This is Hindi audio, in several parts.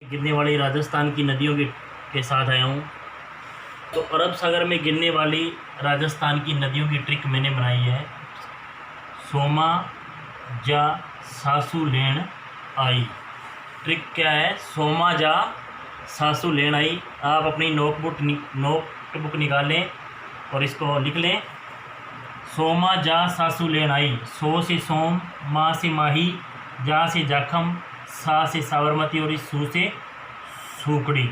गिरने वाली राजस्थान की नदियों के साथ आया हूँ। तो अरब सागर में गिरने वाली राजस्थान की नदियों की ट्रिक मैंने बनाई है। सोमा जा सासू लेन आई। ट्रिक क्या है? सोमा जा सासू लेन आई। आप अपनी नोटबुक निकालें और इसको लिख लें। सोमा जा सासू लेन आई। सो से सोम, माँ से माही, जा से जाखम, सा से साबरमती और इस सू से सूकड़ी,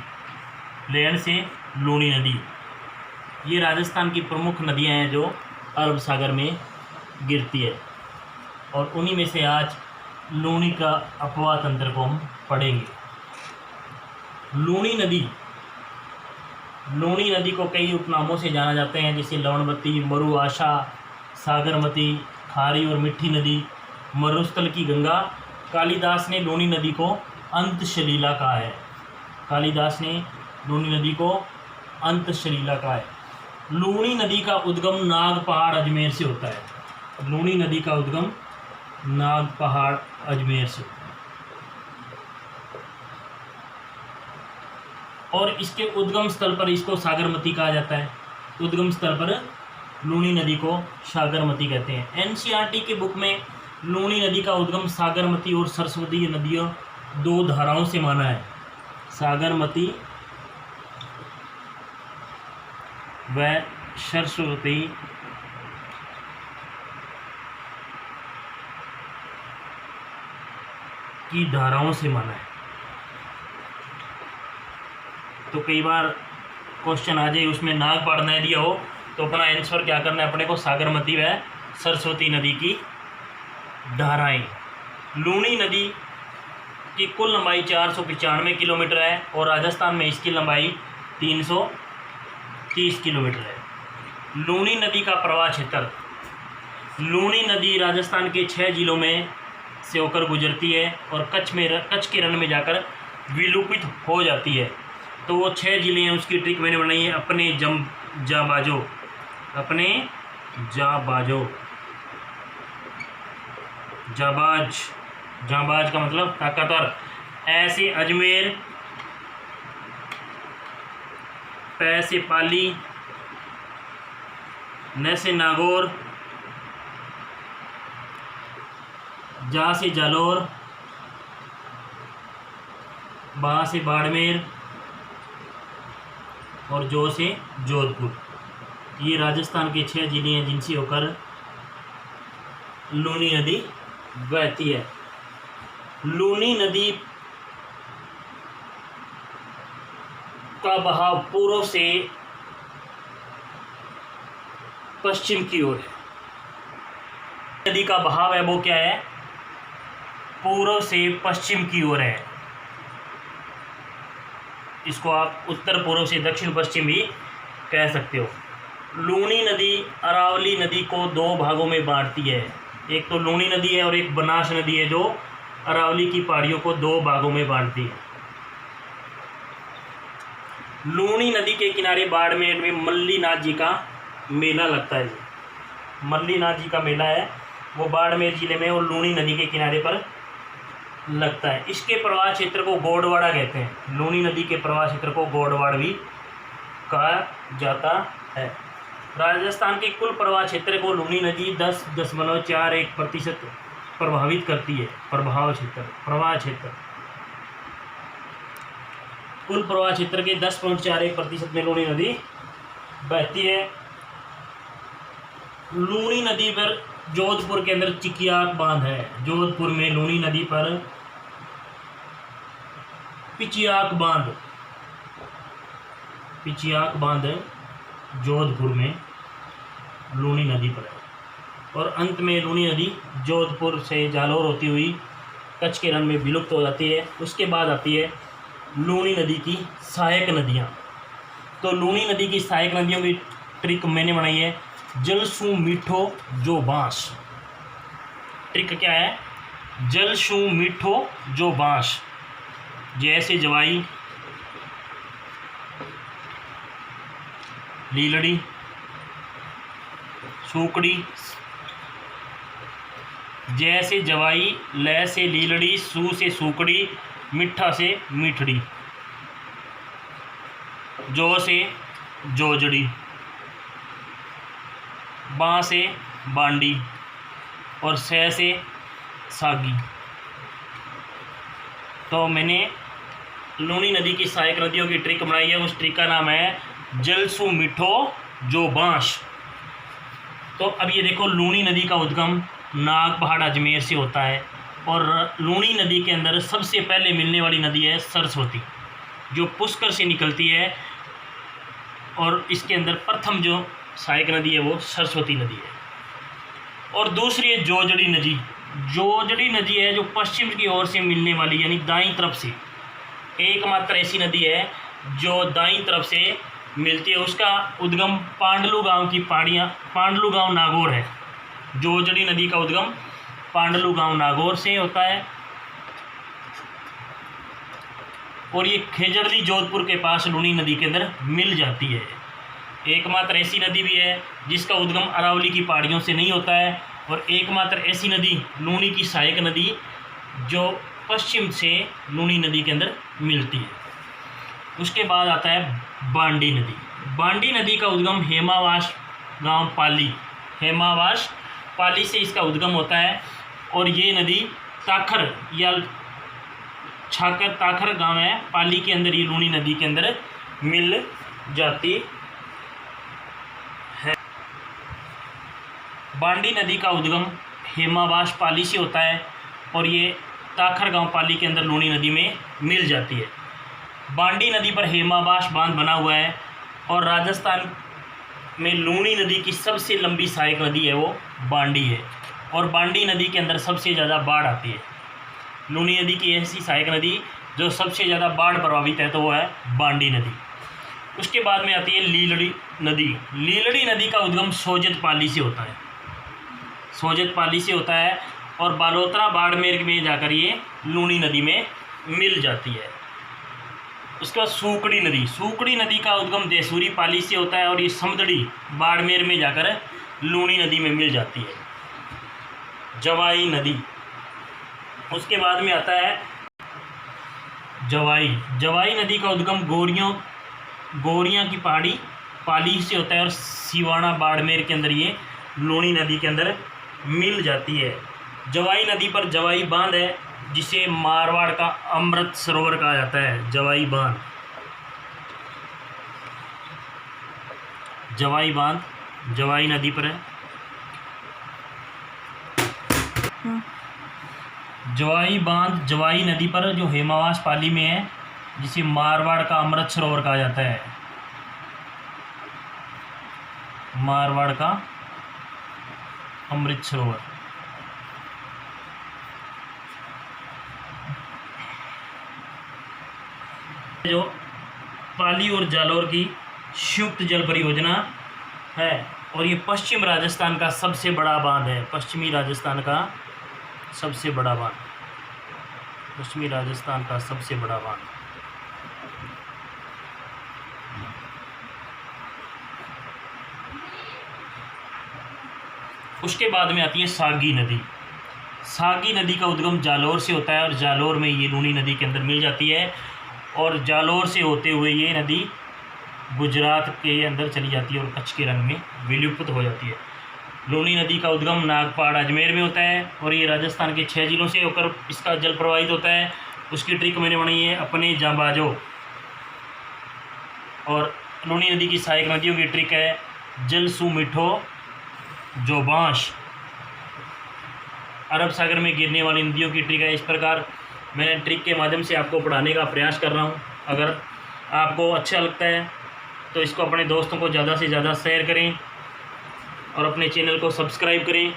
लेन से लूनी नदी। ये राजस्थान की प्रमुख नदियां हैं जो अरब सागर में गिरती है, और उन्हीं में से आज लूनी का अपवाह तंत्र को हम पढ़ेंगे। लूनी नदी को कई उपनामों से जाना जाते हैं, जैसे लवणवती, मरु आशा, सागरमती, खारी और मिठी नदी, मरुस्थल की गंगा। कालिदास ने लूनी नदी को अंतशलीला कहा है। कालिदास ने लूनी नदी को अंतशलीला कहा है। लूनी नदी का उद्गम नाग पहाड़ अजमेर से होता है। लूनी नदी का उद्गम नाग पहाड़ अजमेर से, और इसके उद्गम स्थल पर इसको सागरमती कहा जाता है। उद्गम स्थल पर लूनी नदी को सागरमती कहते हैं। एनसीईआरटी के बुक में लूनी नदी का उद्गम सागरमती और सरस्वती नदियों दो धाराओं से माना है। सागरमती व सरस्वती की धाराओं से माना है। तो कई बार क्वेश्चन आ जाए उसमें नाग पहाड़ न दिया हो, तो अपना आंसर क्या करना है अपने को? सागरमती व सरस्वती नदी की धाराएं। लूनी नदी की कुल लंबाई 495 किलोमीटर है, और राजस्थान में इसकी लंबाई 330 किलोमीटर है। लूनी नदी का प्रवाह क्षेत्र। लूनी नदी राजस्थान के 6 जिलों में से होकर गुजरती है और कच्छ के रण में जाकर विलुप्त हो जाती है। तो वो 6 जिले हैं, उसकी ट्रिक मैंने बनाई है। अपने जाबाज का मतलब ताकतवर। ऐसे अजमेर, पै से पाली, न से नागौर, जा से जालौर, बा से बाड़मेर और जो से जोधपुर। ये राजस्थान के 6 जिले हैं जिनसे होकर लूनी नदी बहती है। लूनी नदी का बहाव पूर्व से पश्चिम की ओर है। नदी का बहाव है वो क्या है? पूर्व से पश्चिम की ओर है। इसको आप उत्तर पूर्व से दक्षिण पश्चिम भी कह सकते हो। लूनी नदी अरावली नदी को 2 भागों में बांटती है। एक तो लूनी नदी है और एक बनास नदी है, जो अरावली की पहाड़ियों को 2 भागों में बांटती है। लूनी नदी के किनारे बाड़मेर में मल्लीनाथ जी का मेला लगता है। मल्लीनाथ जी का मेला है वो बाड़मेर जिले में और लूनी नदी के किनारे पर लगता है। इसके प्रवाह क्षेत्र को गोडवाड़ा कहते हैं। लूनी नदी के प्रवाह क्षेत्र को गोडवाड़ भी कहा जाता है। राजस्थान के कुल प्रवाह क्षेत्र को लूनी नदी 10.41% प्रभावित करती है। प्रवाह क्षेत्र कुल प्रवाह क्षेत्र के 10.41% में लूनी नदी बहती है। लूनी नदी पर जोधपुर के अंदर चिकियाक बांध है। जोधपुर में लूनी नदी पर पिचियाक बांध जोधपुर में लूनी नदी पर है। और अंत में लूनी नदी जोधपुर से जालौर होती हुई कच्छ के रण में विलुप्त हो जाती है। उसके बाद आती है लूनी नदी की सहायक नदियाँ। तो लूनी नदी की सहायक नदियों की ट्रिक मैंने बनाई है। जलसू मीठो जो बांस। ट्रिक क्या है? जलसू मीठो जो बांस। जैसे जवाई, लीलड़ी, सूकड़ी। जैसे जवाई, ल से लीलड़ी, सू से सूकड़ी, मिठा से मीठड़ी, जो से जोजड़ी, बाँ से बांडी और सह से सागी। तो मैंने लूणी नदी की सहायक नदियों की ट्रिक बनाई है। उस ट्रिक का नाम है जल सु मीठो जो बाँस। तो अब ये देखो, लूणी नदी का उद्गम नाग पहाड़ अजमेर से होता है और लूणी नदी के अंदर सबसे पहले मिलने वाली नदी है सरस्वती, जो पुष्कर से निकलती है। और इसके अंदर प्रथम जो सहायक नदी है वो सरस्वती नदी है। और दूसरी है जोजड़ी नदी। जोजड़ी नदी है जो पश्चिम की ओर से मिलने वाली, यानी दाईं तरफ से एकमात्र ऐसी नदी है जो दाईं तरफ से मिलती है। उसका उद्गम पांडलू गांव की पहाड़ियाँ, पांडलू गांव नागौर है। जोजड़ी नदी का उद्गम पांडलू गांव नागौर से होता है और ये खेजड़ली जोधपुर के पास लूणी नदी के अंदर मिल जाती है। एकमात्र ऐसी नदी भी है जिसका उद्गम अरावली की पहाड़ियों से नहीं होता है और एकमात्र ऐसी नदी लूणी की सहायक नदी जो पश्चिम से लूणी नदी के अंदर मिलती है। उसके बाद आता है बांडी नदी। बांडी नदी का उद्गम हेमावास गांव पाली, हेमावास पाली से इसका उद्गम होता है और ये नदी ताखर या छाकर ताखर गांव है पाली के अंदर, ये लूणी नदी के अंदर मिल जाती है। बांडी नदी का उद्गम हेमावास पाली से होता है और ये ताखर गांव पाली के अंदर लूणी नदी में मिल जाती है। बांडी नदी पर हेमावास बांध बना हुआ है और राजस्थान में लूणी नदी की सबसे लंबी सहायक नदी है वो बांडी है और बांडी नदी के अंदर सबसे ज़्यादा बाढ़ आती है। लूणी नदी की ऐसी सहायक नदी जो सबसे ज़्यादा बाढ़ प्रभावित है तो वो है बांडी नदी। उसके बाद में आती है लीलड़ी नदी। लीलड़ी नदी का उद्गम सोजत पाली से होता है, सोजत पाली से होता है और बालोतरा बाड़मेर में जाकर ये लूणी नदी में मिल जाती है। उसके बाद सूकड़ी नदी। सूकड़ी नदी का उद्गम देसूरी पाली से होता है और ये समदड़ी बाड़मेर में जाकर लूणी नदी में मिल जाती है। जवाई नदी। उसके बाद में आता है जवाई। जवाई नदी का उद्गम गोरियां की पहाड़ी पाली से होता है और सिवाना बाड़मेर के अंदर ये लूणी नदी के अंदर मिल जाती है। जवाई नदी पर जवाई बांध है जिसे मारवाड़ का अमृत सरोवर कहा जाता है। जवाई बांध, जवाई बांध जवाई नदी पर है। जवाई बांध जवाई नदी पर जो हेमावास पाली में है, जिसे मारवाड़ का अमृत सरोवर कहा जाता है। मारवाड़ का अमृत सरोवर। जो पाली और जालौर की संयुक्त जल परियोजना है और ये पश्चिम राजस्थान का सबसे बड़ा बांध है। पश्चिमी राजस्थान का सबसे बड़ा बांध, पश्चिमी राजस्थान का सबसे बड़ा बांध। उसके बाद में आती है सागी नदी। सागी नदी का उद्गम जालौर से होता है और जालौर में ये लूणी नदी के अंदर मिल जाती है और जालौर से होते हुए ये नदी गुजरात के अंदर चली जाती है और कच्छ के रण में विलुप्त हो जाती है। लूणी नदी का उद्गम नागपहाड़ अजमेर में होता है और ये राजस्थान के 6 जिलों से होकर इसका जल प्रवाहित होता है। उसकी ट्रिक मैंने बनाई है अपने जांबाजों। और लूणी नदी की सहायक नदियों की ट्रिक है जल सु मीठो जो बाँस। अरब सागर में गिरने वाली नदियों की ट्रिक है। इस प्रकार मैंने ट्रिक के माध्यम से आपको पढ़ाने का प्रयास कर रहा हूँ। अगर आपको अच्छा लगता है तो इसको अपने दोस्तों को ज़्यादा से ज़्यादा शेयर करें और अपने चैनल को सब्सक्राइब करें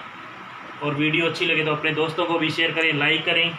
और वीडियो अच्छी लगे तो अपने दोस्तों को भी शेयर करें, लाइक करें।